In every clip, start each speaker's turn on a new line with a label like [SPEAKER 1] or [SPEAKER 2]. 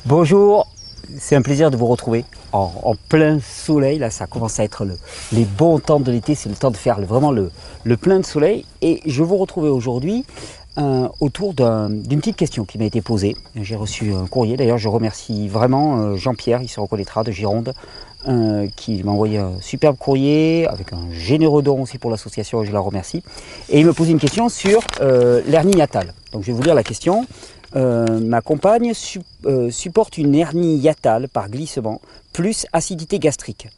[SPEAKER 1] Bonjour, c'est un plaisir de vous retrouver en plein soleil. Là, ça commence à être les bons temps de l'été, c'est le temps de faire vraiment le plein de soleil. Et je vous retrouve aujourd'hui autour d'une petite question qui m'a été posée. J'ai reçu un courrier, d'ailleurs je remercie vraiment Jean-Pierre, il se reconnaîtra, de Gironde, qui m'a envoyé un superbe courrier avec un généreux don aussi pour l'association, et je la remercie. Et il me posait une question sur l'hernie hiatale. Donc je vais vous lire la question. Ma compagne supporte une hernie hiatale par glissement plus acidité gastrique.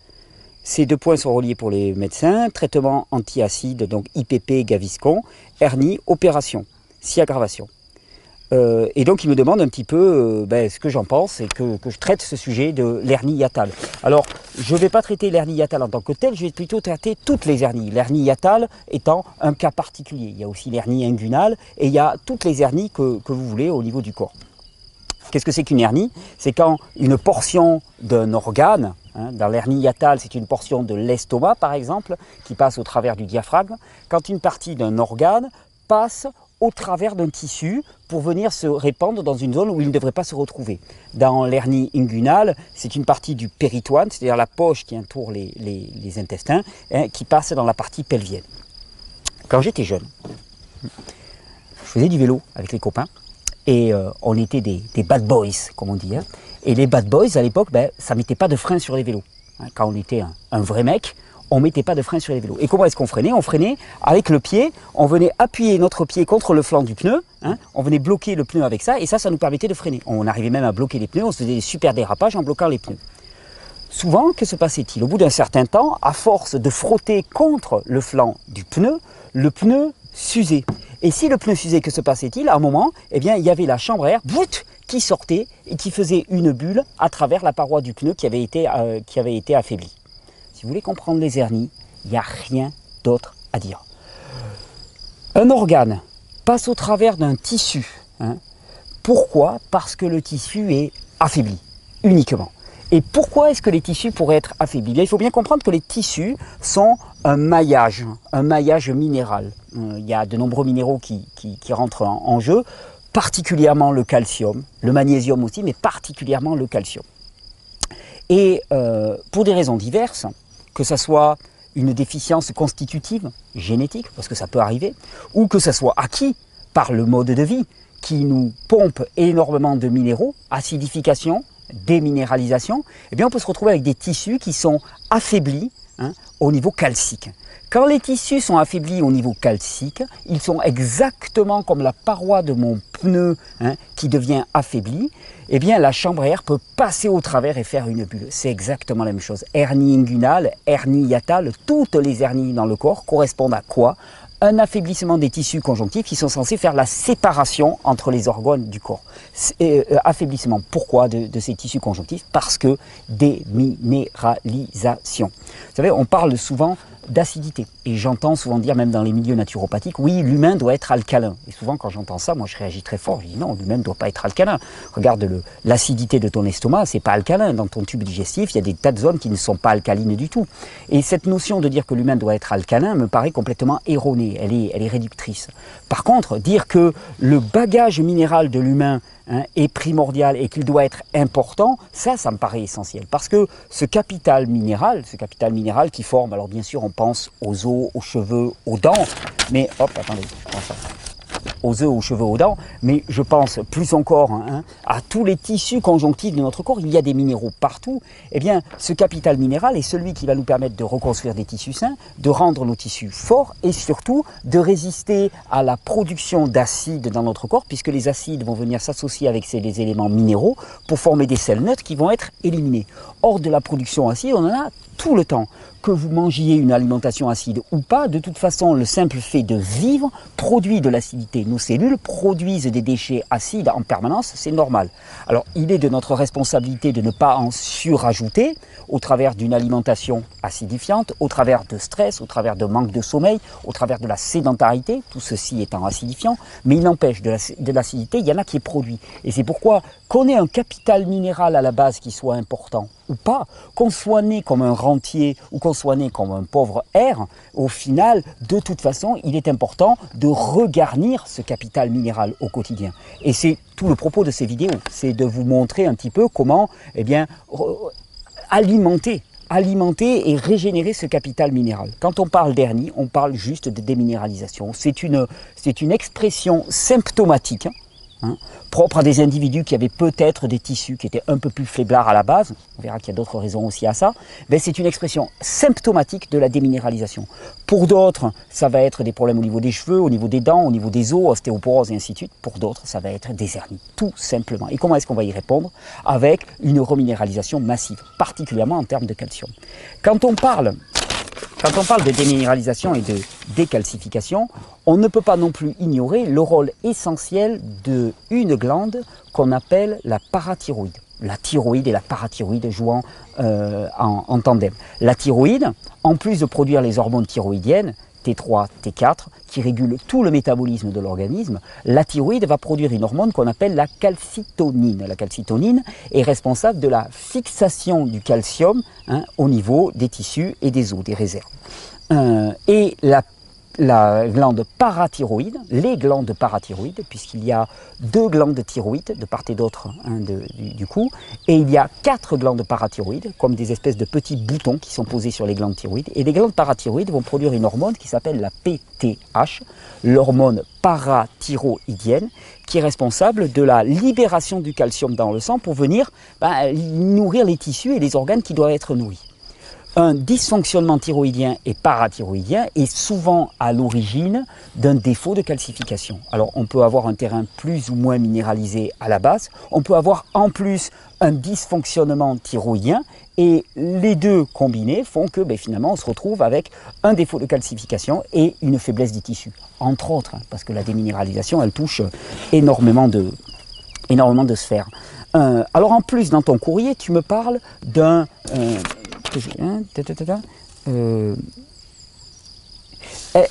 [SPEAKER 1] Ces deux points sont reliés pour les médecins. Traitement antiacide, donc IPP, Gaviscon, hernie, opération, si aggravation. Et donc il me demande un petit peu ce que j'en pense et que je traite ce sujet de l'hernie hiatale. Alors je ne vais pas traiter l'hernie hiatale en tant que telle, je vais plutôt traiter toutes les hernies. L'hernie hiatale étant un cas particulier. Il y a aussi l'hernie inguinale et il y a toutes les hernies que vous voulez au niveau du corps. Qu'est-ce que c'est qu'une hernie? C'est quand une portion d'un organe, dans l'hernie hiatale c'est une portion de l'estomac par exemple, qui passe au travers du diaphragme, quand une partie d'un organe passe au travers d'un tissu pour venir se répandre dans une zone où il ne devrait pas se retrouver. Dans l'hernie inguinale, c'est une partie du péritoine, c'est-à-dire la poche qui entoure les intestins, qui passe dans la partie pelvienne. Quand j'étais jeune, je faisais du vélo avec les copains et on était des bad boys, comme on dit. Et les bad boys, à l'époque, ça ne mettait pas de frein sur les vélos. Quand on était un vrai mec, on ne mettait pas de frein sur les vélos. Et comment est-ce qu'on freinait? On freinait avec le pied, on venait appuyer notre pied contre le flanc du pneu, on venait bloquer le pneu avec ça, et ça nous permettait de freiner. On arrivait même à bloquer les pneus, on se faisait des super dérapages en bloquant les pneus. Souvent, que se passait-il? Au bout d'un certain temps, à force de frotter contre le flanc du pneu, le pneu s'usait. Et si le pneu s'usait, que se passait-il? À un moment, il y avait la chambre à air qui sortait et qui faisait une bulle à travers la paroi du pneu qui avait été affaiblie. Si vous voulez comprendre les hernies, il n'y a rien d'autre à dire. Un organe passe au travers d'un tissu. Pourquoi? Parce que le tissu est affaibli, uniquement. Et pourquoi est-ce que les tissus pourraient être affaiblis? Il faut bien comprendre que les tissus sont un maillage minéral. Il y a de nombreux minéraux qui rentrent en jeu, particulièrement le calcium, le magnésium aussi, mais particulièrement le calcium. Et pour des raisons diverses, que ce soit une déficience constitutive, génétique, parce que ça peut arriver, ou que ça soit acquis par le mode de vie qui nous pompe énormément de minéraux, acidification, déminéralisation, on peut se retrouver avec des tissus qui sont affaiblis au niveau calcique. Quand les tissus sont affaiblis au niveau calcique, ils sont exactement comme la paroi de mon pneu qui devient affaiblie. La chambre à air peut passer au travers et faire une bulle. C'est exactement la même chose. Hernie inguinale, hernie hiatale, toutes les hernies dans le corps correspondent à quoi? Un affaiblissement des tissus conjonctifs qui sont censés faire la séparation entre les organes du corps. Affaiblissement, pourquoi de ces tissus conjonctifs? Parce que déminéralisation. Vous savez, on parle souvent d'acidité. Et j'entends souvent dire, même dans les milieux naturopathiques, oui, l'humain doit être alcalin. Et souvent, quand j'entends ça, moi, je réagis très fort. Je dis non, l'humain ne doit pas être alcalin. Regarde l'acidité de ton estomac, c'est pas alcalin. Dans ton tube digestif, il y a des tas de zones qui ne sont pas alcalines du tout. Et cette notion de dire que l'humain doit être alcalin me paraît complètement erronée. Elle est réductrice. Par contre, dire que le bagage minéral de l'humain est primordial et qu'il doit être important, ça me paraît essentiel. Parce que ce capital minéral qui forme, alors bien sûr on pense aux os, aux cheveux, aux dents, mais aux œufs, aux cheveux, aux dents, mais je pense plus encore à tous les tissus conjonctifs de notre corps. Il y a des minéraux partout. Ce capital minéral est celui qui va nous permettre de reconstruire des tissus sains, de rendre nos tissus forts et surtout de résister à la production d'acides dans notre corps, puisque les acides vont venir s'associer avec les éléments minéraux pour former des sels neutres qui vont être éliminés. Hors de la production acide, on en a tout le temps. Que vous mangiez une alimentation acide ou pas, de toute façon, le simple fait de vivre produit de l'acidité. Nos cellules produisent des déchets acides en permanence, c'est normal. Alors, il est de notre responsabilité de ne pas en surajouter au travers d'une alimentation acidifiante, au travers de stress, au travers de manque de sommeil, au travers de la sédentarité, tout ceci étant acidifiant, mais il n'empêche de l'acidité, il y en a qui est produit. Et c'est pourquoi qu'on ait un capital minéral à la base qui soit important ou pas, qu'on soit né comme un rentier ou qu'on soit né comme un pauvre R, au final, de toute façon, il est important de regarnir ce capital minéral au quotidien. Et c'est tout le propos de ces vidéos, c'est de vous montrer un petit peu comment alimenter et régénérer ce capital minéral. Quand on parle d'hernie, on parle juste de déminéralisation. C'est une expression symptomatique, propre à des individus qui avaient peut-être des tissus qui étaient un peu plus faiblards à la base. On verra qu'il y a d'autres raisons aussi à ça. Mais c'est une expression symptomatique de la déminéralisation. Pour d'autres, ça va être des problèmes au niveau des cheveux, au niveau des dents, au niveau des os, ostéoporose et ainsi de suite. Pour d'autres, ça va être des hernies, tout simplement. Et comment est-ce qu'on va y répondre? Avec une reminéralisation massive, particulièrement en termes de calcium. Quand on parle de déminéralisation et de décalcification, on ne peut pas non plus ignorer le rôle essentiel d'une glande qu'on appelle la parathyroïde. La thyroïde et la parathyroïde jouant en tandem. La thyroïde, en plus de produire les hormones thyroïdiennes, T3, T4, qui régulent tout le métabolisme de l'organisme, la thyroïde va produire une hormone qu'on appelle la calcitonine. La calcitonine est responsable de la fixation du calcium au niveau des tissus et des os, des réserves. Et la glande parathyroïde, les glandes parathyroïdes, puisqu'il y a 2 glandes thyroïdes de part et d'autre du cou, et il y a 4 glandes parathyroïdes, comme des espèces de petits boutons qui sont posés sur les glandes thyroïdes. Et les glandes parathyroïdes vont produire une hormone qui s'appelle la PTH, l'hormone parathyroïdienne, qui est responsable de la libération du calcium dans le sang pour venir nourrir les tissus et les organes qui doivent être nourris. Un dysfonctionnement thyroïdien et parathyroïdien est souvent à l'origine d'un défaut de calcification. Alors on peut avoir un terrain plus ou moins minéralisé à la base, on peut avoir en plus un dysfonctionnement thyroïdien et les deux combinés font que finalement on se retrouve avec un défaut de calcification et une faiblesse des tissus, entre autres, parce que la déminéralisation elle touche énormément de sphères. Alors en plus dans ton courrier tu me parles d'un...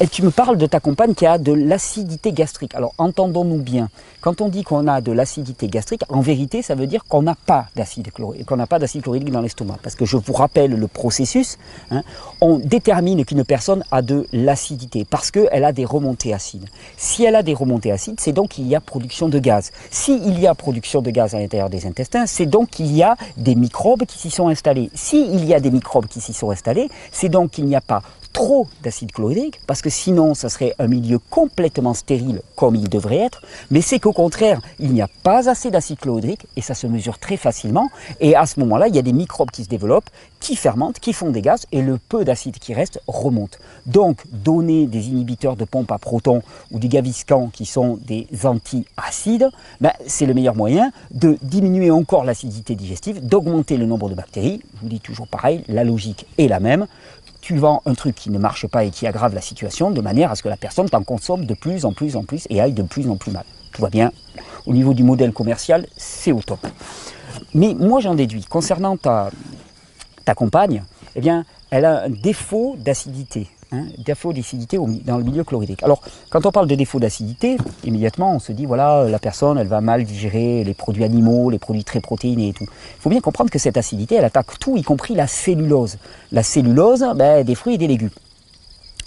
[SPEAKER 1] tu me parles de ta compagne qui a de l'acidité gastrique. Alors entendons-nous bien, quand on dit qu'on a de l'acidité gastrique, en vérité ça veut dire qu'on n'a pas d'acide chlorhydrique dans l'estomac. Parce que je vous rappelle le processus, on détermine qu'une personne a de l'acidité parce qu'elle a des remontées acides. Si elle a des remontées acides, c'est donc qu'il y a production de gaz. S'il y a production de gaz à l'intérieur des intestins, c'est donc qu'il y a des microbes qui s'y sont installés. S'il y a des microbes qui s'y sont installés, c'est donc qu'il n'y a pas trop d'acide chlorhydrique, parce que sinon ça serait un milieu complètement stérile comme il devrait être, mais c'est qu'au contraire, il n'y a pas assez d'acide chlorhydrique et ça se mesure très facilement et à ce moment-là, il y a des microbes qui se développent, qui fermentent, qui font des gaz et le peu d'acide qui reste remonte. Donc, donner des inhibiteurs de pompe à protons ou des gaviscants qui sont des anti-acides, c'est le meilleur moyen de diminuer encore l'acidité digestive, d'augmenter le nombre de bactéries. Je vous dis toujours pareil, la logique est la même. Tu vends un truc qui ne marche pas et qui aggrave la situation de manière à ce que la personne t'en consomme de plus en plus et aille de plus en plus mal. Tout va bien. Au niveau du modèle commercial, c'est au top. Mais moi, j'en déduis, concernant ta compagne, elle a un défaut d'acidité. Défaut d'acidité dans le milieu chlorhydrique. Alors, quand on parle de défaut d'acidité, immédiatement on se dit, voilà, la personne, elle va mal digérer les produits animaux, les produits très protéinés et tout. Il faut bien comprendre que cette acidité, elle attaque tout, y compris la cellulose. La cellulose, des fruits et des légumes.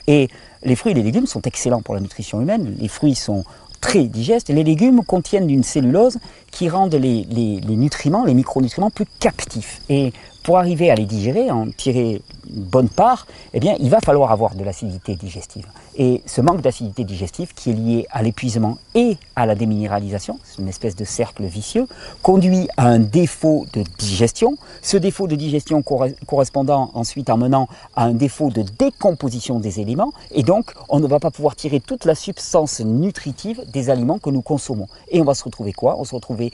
[SPEAKER 1] Et les fruits et les légumes sont excellents pour la nutrition humaine. Les fruits sont très digestes. Les légumes contiennent une cellulose qui rend les nutriments, les micronutriments plus captifs. Et pour arriver à les digérer, en tirer une bonne part, il va falloir avoir de l'acidité digestive. Et ce manque d'acidité digestive, qui est lié à l'épuisement et à la déminéralisation, c'est une espèce de cercle vicieux, conduit à un défaut de digestion. Ce défaut de digestion correspondant ensuite en menant à un défaut de décomposition des éléments. Et donc, on ne va pas pouvoir tirer toute la substance nutritive des aliments que nous consommons. Et on va se retrouver quoi? On va se retrouver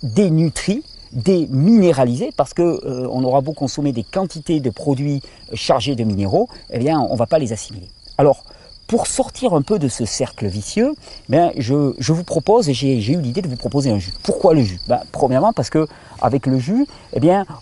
[SPEAKER 1] dénutris, déminéralisé parce que on aura beau consommer des quantités de produits chargés de minéraux, on ne va pas les assimiler. Alors, pour sortir un peu de ce cercle vicieux, je vous propose, et j'ai eu l'idée de vous proposer un jus. Pourquoi le jus? Premièrement parce que avec le jus,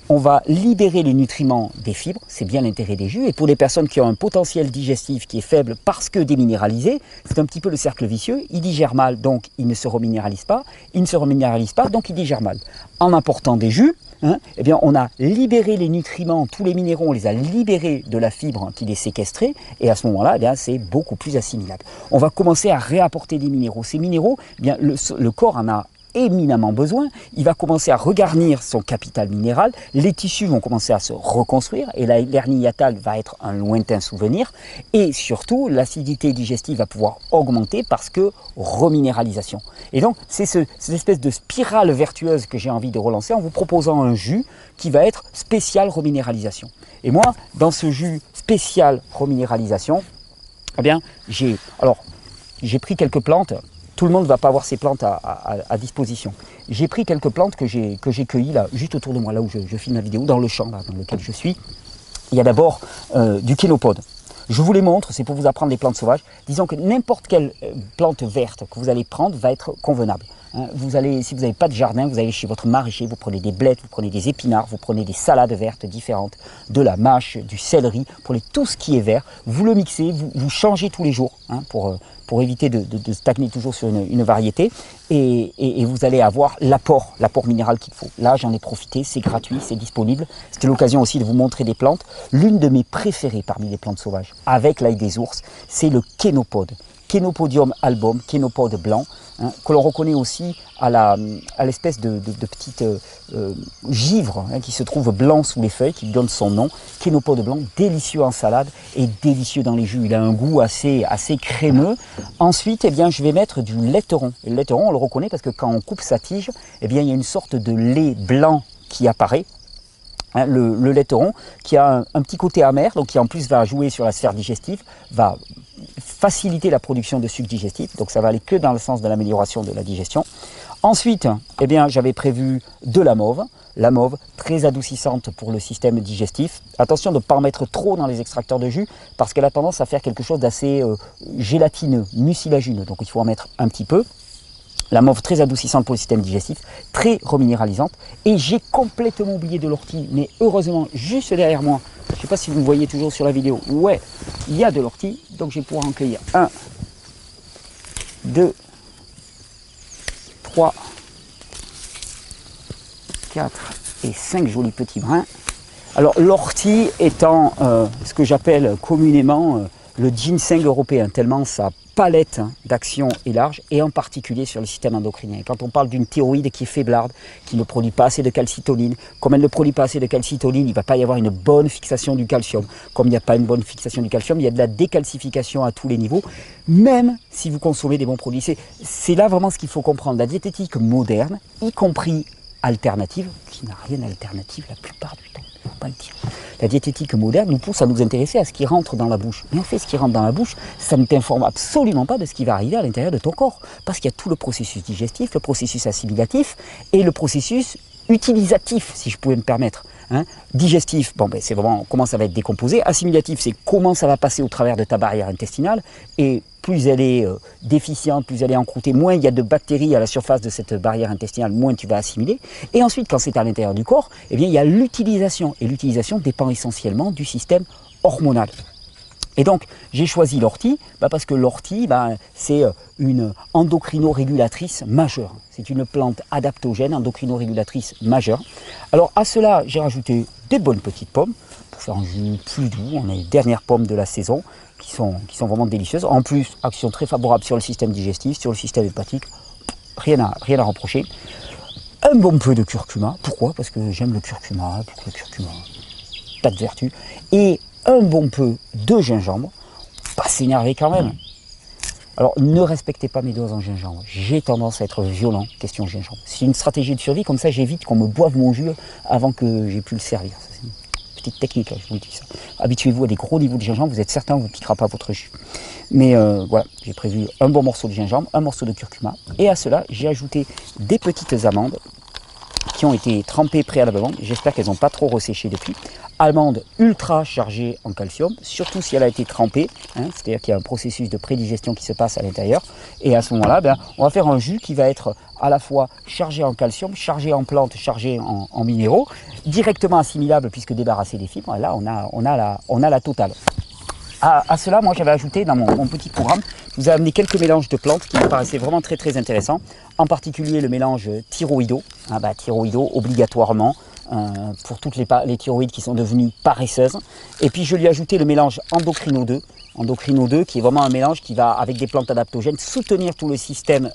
[SPEAKER 1] on va libérer les nutriments des fibres, c'est bien l'intérêt des jus, et pour les personnes qui ont un potentiel digestif qui est faible parce que déminéralisé, c'est un petit peu le cercle vicieux, ils digèrent mal, donc ils ne se reminéralisent pas, ils ne se reminéralisent pas, donc ils digèrent mal. En apportant des jus, on a libéré les nutriments, tous les minéraux, on les a libérés de la fibre qui les séquestrait, et à ce moment-là, c'est beaucoup plus assimilable. On va commencer à réapporter des minéraux. Ces minéraux, le corps en a éminemment besoin, il va commencer à regarnir son capital minéral, les tissus vont commencer à se reconstruire, et l'hernie hiatale va être un lointain souvenir, et surtout, l'acidité digestive va pouvoir augmenter parce que reminéralisation. Et donc, c'est cette espèce de spirale vertueuse que j'ai envie de relancer en vous proposant un jus qui va être spécial reminéralisation. Et moi, dans ce jus spécial reminéralisation, j'ai pris quelques plantes. Tout le monde ne va pas avoir ces plantes à disposition. J'ai pris quelques plantes que j'ai cueillies là, juste autour de moi, là où je filme la vidéo, dans le champ là, dans lequel je suis. Il y a d'abord du kénopode. Je vous les montre, c'est pour vous apprendre les plantes sauvages. Disons que n'importe quelle plante verte que vous allez prendre va être convenable. Si vous n'avez pas de jardin, vous allez chez votre maraîcher, vous prenez des blettes, vous prenez des épinards, vous prenez des salades vertes différentes, de la mâche, du céleri, vous prenez tout ce qui est vert, vous le mixez, vous changez tous les jours pour éviter de stagner toujours sur une variété, et vous allez avoir l'apport minéral qu'il faut. Là, j'en ai profité, c'est gratuit, c'est disponible. C'était l'occasion aussi de vous montrer des plantes. L'une de mes préférées parmi les plantes sauvages, avec l'ail des ours, c'est le kénopode. Kénopodium album, kénopode blanc, que l'on reconnaît aussi à l'espèce de petite givre qui se trouve blanc sous les feuilles, qui donne son nom. Kénopode blanc, délicieux en salade et délicieux dans les jus. Il a un goût assez crémeux. Ensuite, je vais mettre du laiteron. Et le laiteron, on le reconnaît parce que quand on coupe sa tige, il y a une sorte de lait blanc qui apparaît. Le laiteron qui a un petit côté amer, donc qui en plus va jouer sur la sphère digestive, va faciliter la production de sucre digestif, donc ça va aller que dans le sens de l'amélioration de la digestion. Ensuite, j'avais prévu de la mauve très adoucissante pour le système digestif. Attention de ne pas en mettre trop dans les extracteurs de jus parce qu'elle a tendance à faire quelque chose d'assez gélatineux, mucilagineux, donc il faut en mettre un petit peu. La mauve très adoucissante pour le système digestif, très reminéralisante. Et j'ai complètement oublié de l'ortie, mais heureusement, juste derrière moi, je ne sais pas si vous me voyez toujours sur la vidéo, ouais, il y a de l'ortie, donc je vais pouvoir en cueillir 1, 2, 3, 4 et 5 jolis petits brins. Alors l'ortie étant ce que j'appelle communément le ginseng européen, tellement sa palette d'action est large, et en particulier sur le système endocrinien. Quand on parle d'une thyroïde qui est faiblarde, qui ne produit pas assez de calcitonin, comme elle ne produit pas assez de calcitonin, il ne va pas y avoir une bonne fixation du calcium. Comme il n'y a pas une bonne fixation du calcium, il y a de la décalcification à tous les niveaux, même si vous consommez des bons produits. C'est là vraiment ce qu'il faut comprendre. La diététique moderne, y compris alternative, qui n'a rien d'alternative la plupart du temps, il ne faut pas le dire. La diététique moderne nous pousse à nous intéresser à ce qui rentre dans la bouche. Mais en fait, ce qui rentre dans la bouche, ça ne t'informe absolument pas de ce qui va arriver à l'intérieur de ton corps. Parce qu'il y a tout le processus digestif, le processus assimilatif et le processus utilisatif, si je pouvais me permettre. Digestif, c'est vraiment comment ça va être décomposé. Assimilatif, c'est comment ça va passer au travers de ta barrière intestinale. Et plus elle est déficiente, plus elle est encroûtée, moins il y a de bactéries à la surface de cette barrière intestinale, moins tu vas assimiler. Et ensuite, quand c'est à l'intérieur du corps, il y a l'utilisation. Et l'utilisation dépend essentiellement du système hormonal. Et donc, j'ai choisi l'ortie parce que l'ortie, c'est une endocrinorégulatrice majeure. C'est une plante adaptogène, endocrinorégulatrice majeure. Alors, à cela, j'ai rajouté des bonnes petites pommes pour faire un jus plus doux. On a les dernières pommes de la saison qui sont vraiment délicieuses. En plus, action très favorable sur le système digestif, sur le système hépatique. Rien à reprocher. Un bon peu de curcuma. Pourquoi? Parce que j'aime le curcuma. Le curcuma, tas de vertus. Et un bon peu de gingembre, pas s'énerver quand même. Alors ne respectez pas mes doses en gingembre, j'ai tendance à être violent question gingembre. C'est une stratégie de survie, comme ça j'évite qu'on me boive mon jus avant que j'ai pu le servir. C'est une petite technique, je vous le dis ça. Habituez-vous à des gros niveaux de gingembre, vous êtes certain que vous ne piquera pas votre jus. Mais voilà, j'ai prévu un bon morceau de gingembre, un morceau de curcuma, et à cela j'ai ajouté des petites amandes qui ont été trempées préalablement. J'espère qu'elles n'ont pas trop resséché depuis. Allemande ultra chargée en calcium, surtout si elle a été trempée, hein, c'est-à-dire qu'il y a un processus de prédigestion qui se passe à l'intérieur. Et à ce moment-là, on va faire un jus qui va être à la fois chargé en calcium, chargé en plantes, chargé en minéraux, directement assimilable puisque débarrassé des fibres. Et là, on a la totale. À cela, moi, j'avais ajouté dans mon petit programme, je vous ai amené quelques mélanges de plantes qui me paraissaient vraiment très très intéressants. En particulier le mélange thyroïdo, thyroïdo obligatoirement pour toutes les thyroïdes qui sont devenues paresseuses. Et puis je lui ai ajouté le mélange endocrino 2. Endocrino 2 qui est vraiment un mélange qui va, avec des plantes adaptogènes, soutenir tout le système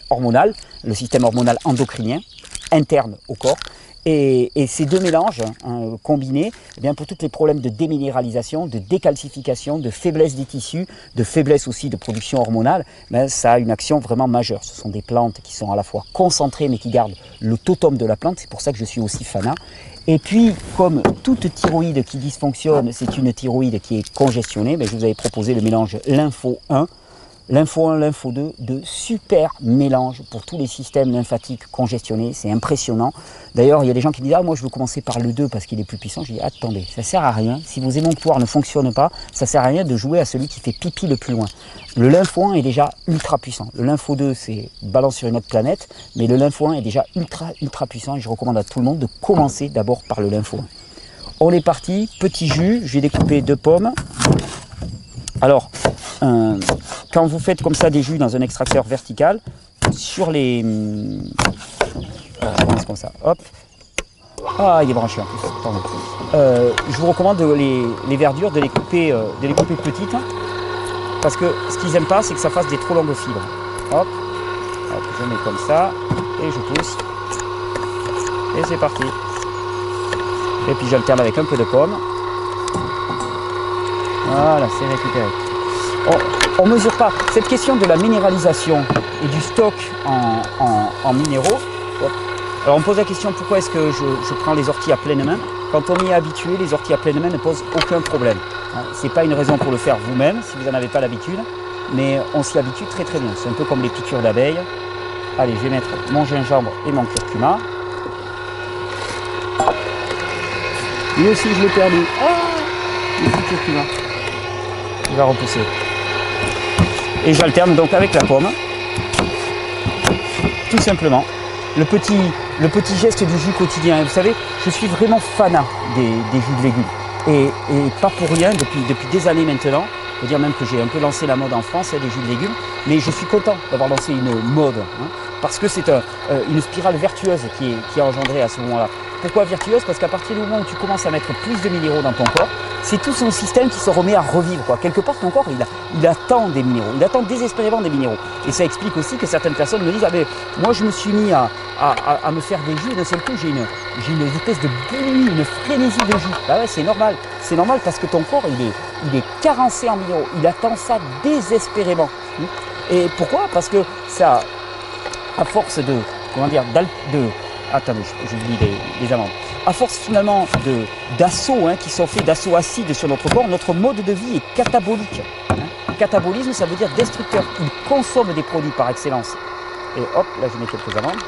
[SPEAKER 1] hormonal, le système hormonal endocrinien, interne au corps. Et ces deux mélanges combinés, eh bien, pour tous les problèmes de déminéralisation, de décalcification, de faiblesse des tissus, de faiblesse aussi de production hormonale, ben, ça a une action vraiment majeure. Ce sont des plantes qui sont à la fois concentrées mais qui gardent le totum de la plante, c'est pour ça que je suis aussi fanat. Et puis, comme toute thyroïde qui dysfonctionne, c'est une thyroïde qui est congestionnée, ben, je vous avais proposé le mélange Lympho 1. Lympho 1, Lympho 2, de super mélanges pour tous les systèmes lymphatiques congestionnés, c'est impressionnant. D'ailleurs, il y a des gens qui disent « Ah, moi je veux commencer par le 2 parce qu'il est plus puissant ». Je dis « Attendez, ça ne sert à rien, si vos émonctoires ne fonctionnent pas, ça ne sert à rien de jouer à celui qui fait pipi le plus loin ». Le Lympho 1 est déjà ultra puissant. Le Lympho 2, c'est balance sur une autre planète, mais le Lympho 1 est déjà ultra puissant et je recommande à tout le monde de commencer d'abord par le Lympho 1. On est parti, petit jus, j'ai découpé 2 pommes. Alors, quand vous faites comme ça des jus dans un extracteur vertical, sur les... comme ça, hop. Ah, il est branché en plus, pardon. Je vous recommande les verdures de les couper petites, hein, parce que ce qu'ils n'aiment pas, c'est que ça fasse des trop longues fibres. Hop, hop, je mets comme ça, et je pousse. Et c'est parti. Et puis j'alterne avec un peu de pomme. Voilà, c'est récupéré. On ne mesure pas. Cette question de la minéralisation et du stock en minéraux, hop. Alors on me pose la question pourquoi est-ce que je prends les orties à pleine main. Quand on y est habitué, les orties à pleine main ne posent aucun problème. Ce n'est pas une raison pour le faire vous-même si vous n'en avez pas l'habitude, mais on s'y habitue très très bien. C'est un peu comme les piqûres d'abeilles. Allez, je vais mettre mon gingembre et mon curcuma. Lui aussi je l'ai perdu. Ah, le petit curcuma. Il va repousser. Et j'alterne donc avec la pomme. Tout simplement. Le petit geste du jus quotidien. Vous savez, je suis vraiment fanat des jus de légumes. Et pas pour rien, depuis des années maintenant. Je veux dire même que j'ai un peu lancé la mode en France, des jus de légumes. Mais je suis content d'avoir lancé une mode. Parce que c'est une spirale vertueuse qui est engendrée à ce moment-là. Pourquoi vertueuse? Parce qu'à partir du moment où tu commences à mettre plus de minéraux dans ton corps, c'est tout son système qui se remet à revivre, quoi. Quelque part, ton corps, il attend des minéraux, il attend désespérément des minéraux. Et ça explique aussi que certaines personnes me disent « Ah ben, moi je me suis mis à me faire des jus et d'un seul coup j'ai une espèce de boulimie, une frénésie de jus. » Bah ouais, c'est normal parce que ton corps, il est carencé en minéraux, il attend ça désespérément. Et pourquoi? Parce que ça, à force de, attendez, j'oublie les amandes. À force finalement d'assauts qui sont faits, d'assauts acides sur notre corps, notre mode de vie est catabolique. Catabolisme, ça veut dire destructeur. Il consomme des produits par excellence. Et hop, là je mets quelques amandes.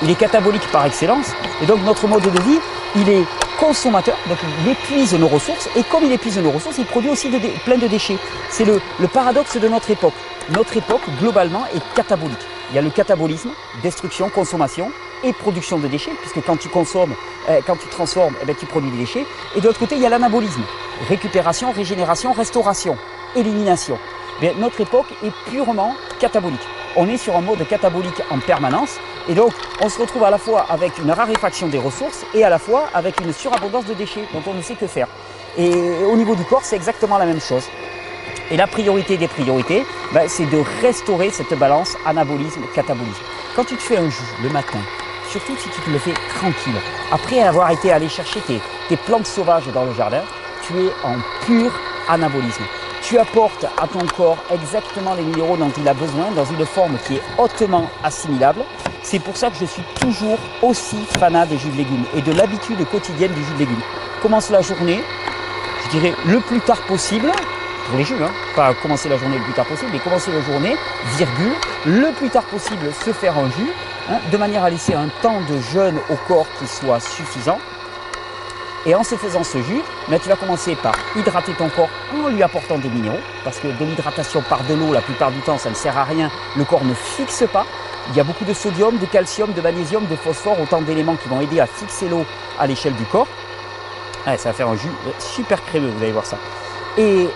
[SPEAKER 1] Il est catabolique par excellence. Et donc notre mode de vie, il est consommateur, donc il épuise nos ressources. Et comme il épuise nos ressources, il produit aussi plein de déchets. C'est le paradoxe de notre époque. Notre époque, globalement, est catabolique. Il y a le catabolisme, destruction, consommation et production de déchets, puisque quand tu consommes, quand tu transformes, tu produis des déchets. Et de l'autre côté, il y a l'anabolisme, récupération, régénération, restauration, élimination. Mais notre époque est purement catabolique. On est sur un mode catabolique en permanence, et donc on se retrouve à la fois avec une raréfaction des ressources et à la fois avec une surabondance de déchets dont on ne sait que faire. Et au niveau du corps, c'est exactement la même chose. Et la priorité des priorités, c'est de restaurer cette balance anabolisme-catabolisme. Quand tu te fais un jus le matin, surtout si tu te le fais tranquille, après avoir été allé chercher tes plantes sauvages dans le jardin, tu es en pur anabolisme. Tu apportes à ton corps exactement les minéraux dont il a besoin dans une forme qui est hautement assimilable. C'est pour ça que je suis toujours aussi fanat des jus de légumes et de l'habitude quotidienne du jus de légumes. Commence la journée, je dirais le plus tard possible, pour les jus, hein, pas commencer la journée le plus tard possible, mais commencer la journée, virgule, le plus tard possible se faire un jus, hein, de manière à laisser un temps de jeûne au corps qui soit suffisant. Et en se faisant ce jus, tu vas commencer par hydrater ton corps en lui apportant des minéraux, parce que de l'hydratation par de l'eau, la plupart du temps, ça ne sert à rien, le corps ne fixe pas. Il y a beaucoup de sodium, de calcium, de magnésium, de phosphore, autant d'éléments qui vont aider à fixer l'eau à l'échelle du corps. Ouais, ça va faire un jus super crémeux, vous allez voir ça. Et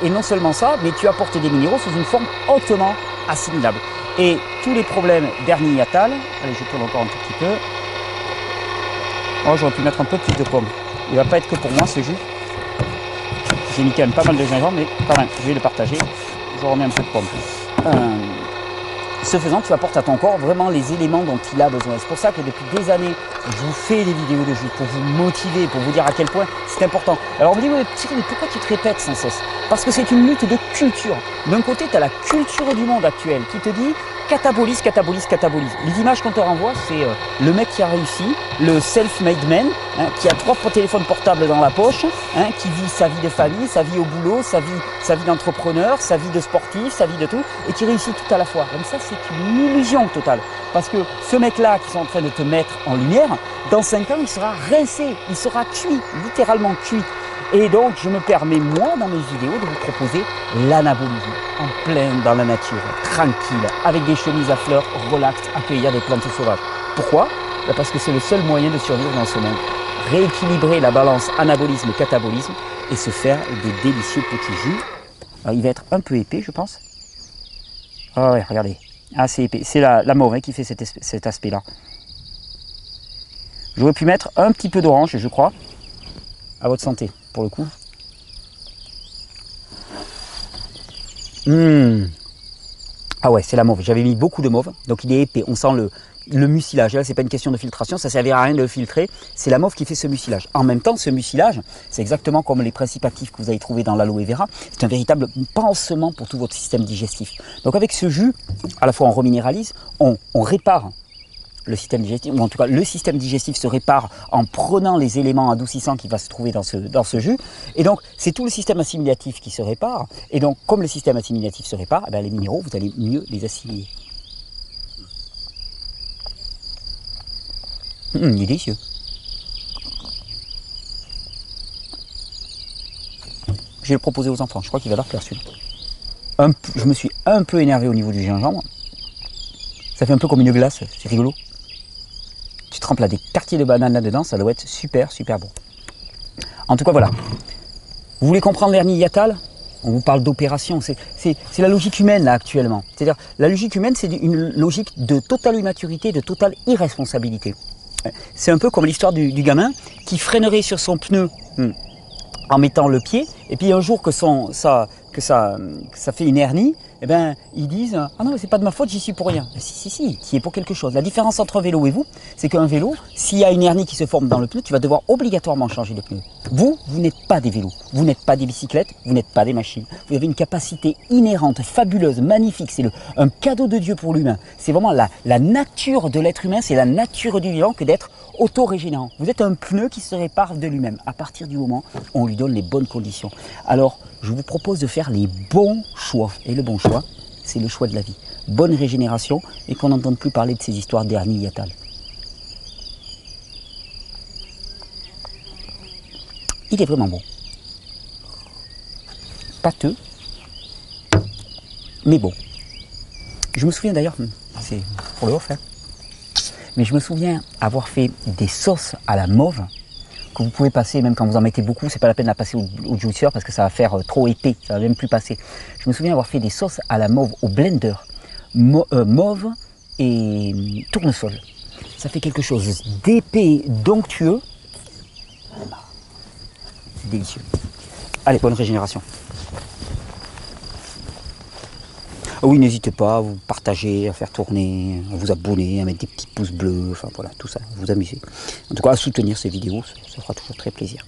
[SPEAKER 1] non seulement ça, mais tu apportes des minéraux sous une forme hautement assimilable. Et tous les problèmes d'hernie hiatale, allez, je tourne encore un tout petit peu. Oh, j'aurais pu mettre un peu plus de pomme. Il ne va pas être que pour moi ce jus. J'ai mis quand même pas mal de gingembre, mais quand même, je vais le partager. Je remets un peu de pomme. Ce faisant, tu apportes à ton corps vraiment les éléments dont il a besoin. C'est pour ça que depuis des années, je vous fais des vidéos de jus pour vous motiver, pour vous dire à quel point c'est important. Alors vous me dites, Thierry, mais pourquoi tu te répètes sans cesse? Parce que c'est une lutte de culture. D'un côté, tu as la culture du monde actuel qui te dit catabolise, catabolise, catabolise. Les images qu'on te renvoie, c'est le mec qui a réussi, le self-made man, hein, qui a 3 téléphones portables dans la poche, hein, qui vit sa vie de famille, sa vie au boulot, sa vie d'entrepreneur, sa vie de sportif, sa vie de tout, et qui réussit tout à la fois. Comme ça, c'est une illusion totale. Parce que ce mec-là qui sont en train de te mettre en lumière, dans 5 ans, il sera rincé, il sera cuit, littéralement cuit. Et donc, je me permets, moi, dans mes vidéos, de vous proposer l'anabolisme, en plein dans la nature, tranquille, avec des chemises à fleurs, relax, accueillir des plantes sauvages. Pourquoi? Parce que c'est le seul moyen de survivre dans ce monde. Rééquilibrer la balance anabolisme-catabolisme et se faire des délicieux petits jus. Alors, il va être un peu épais, je pense. Ah ouais, regardez. Ah, c'est épais. C'est la mauve qui fait cet aspect-là. J'aurais pu mettre un petit peu d'orange, je crois. À votre santé, pour le coup. Ah ouais, c'est la mauve. J'avais mis beaucoup de mauve, donc il est épais. On sent le mucilage. Là, c'est pas une question de filtration, ça ne servira à rien de le filtrer. C'est la mauve qui fait ce mucilage. En même temps, ce mucilage, c'est exactement comme les principes actifs que vous allez trouver dans l'aloe vera. C'est un véritable pansement pour tout votre système digestif. Donc avec ce jus, à la fois on reminéralise, on répare le système digestif, ou en tout cas le système digestif se répare en prenant les éléments adoucissants qui va se trouver dans ce jus. Et donc c'est tout le système assimilatif qui se répare. Et donc comme le système assimilatif se répare, eh bien, les minéraux, vous allez mieux les assimiler. Il est délicieux. Je vais le proposer aux enfants, je crois qu'il va leur plaire celui-là. Je me suis un peu énervé au niveau du gingembre. Ça fait un peu comme une glace, c'est rigolo. Tu trempes là des quartiers de banane là-dedans, ça doit être super, super bon. En tout cas, voilà. Vous voulez comprendre l'hernie hiatale? On vous parle d'opération. C'est la logique humaine, là, actuellement. C'est-à-dire, la logique humaine, c'est une logique de totale immaturité, de totale irresponsabilité. C'est un peu comme l'histoire du gamin qui freinerait sur son pneu en mettant le pied, et puis un jour que ça fait une hernie, eh ben, ils disent « Ah non, c'est pas de ma faute, j'y suis pour rien. » Si, tu y es pour quelque chose. La différence entre un vélo et vous, c'est qu'un vélo, s'il y a une hernie qui se forme dans le pneu, tu vas devoir obligatoirement changer de pneu. Vous n'êtes pas des vélos, vous n'êtes pas des bicyclettes, vous n'êtes pas des machines. Vous avez une capacité inhérente, fabuleuse, magnifique. C'est un cadeau de Dieu pour l'humain. C'est vraiment la nature de l'être humain, c'est la nature du vivant que d'être auto-régénérant. Vous êtes un pneu qui se répare de lui-même à partir du moment où on lui donne les bonnes conditions. Alors, je vous propose de faire les bons choix. Et le bon choix, c'est le choix de la vie. Bonne régénération et qu'on n'entende plus parler de ces histoires d'hernie hiatale. Il est vraiment bon. Pâteux, mais bon. Je me souviens d'ailleurs, c'est pour le off, hein, mais je me souviens avoir fait des sauces à la mauve que vous pouvez passer, même quand vous en mettez beaucoup, c'est pas la peine de la passer au juicer parce que ça va faire trop épais, ça va même plus passer. Je me souviens avoir fait des sauces à la mauve au blender, mauve et tournesol. Ça fait quelque chose d'épais, d'onctueux. C'est délicieux. Allez, bonne régénération. Oui, n'hésitez pas à vous partager, à faire tourner, à vous abonner, à mettre des petits pouces bleus, enfin voilà, tout ça, vous amuser. En tout cas, à soutenir ces vidéos, ça fera toujours très plaisir.